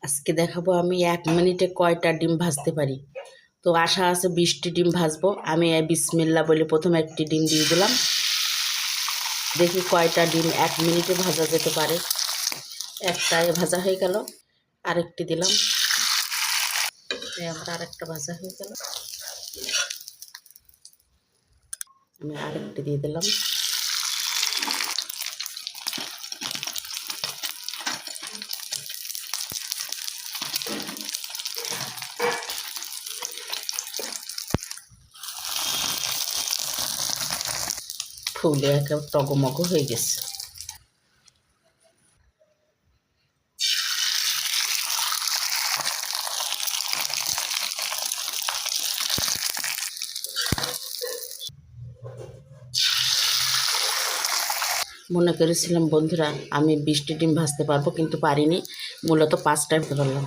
আজকে দেখাবো আমি 1 মিনিটে কয়টা ডিম ভাজতে পারি। তো আশা আছে 20টি ডিম ভাজবো। আমি বিসমিল্লা বলে প্রথমে একটি ডিম দিয়ে দিলাম। দেখি কয়টা ডিম 1 মিনিটে ভাজা যেতে পারে। একটাই ভাজা হয়ে গেল, আরেকটি দিলাম। আমার আরেকটা ভাজা হয়ে গেল, আমি আরেকটি দিয়ে দিলাম। ফুলে একেবারে টগমগ হয়ে গেছে। মনে করেছিলাম বন্ধুরা আমি 20টি ডিম ভাজতে পারবো, কিন্তু পারিনি। মূলত 5টাই ভাজতে পারলাম।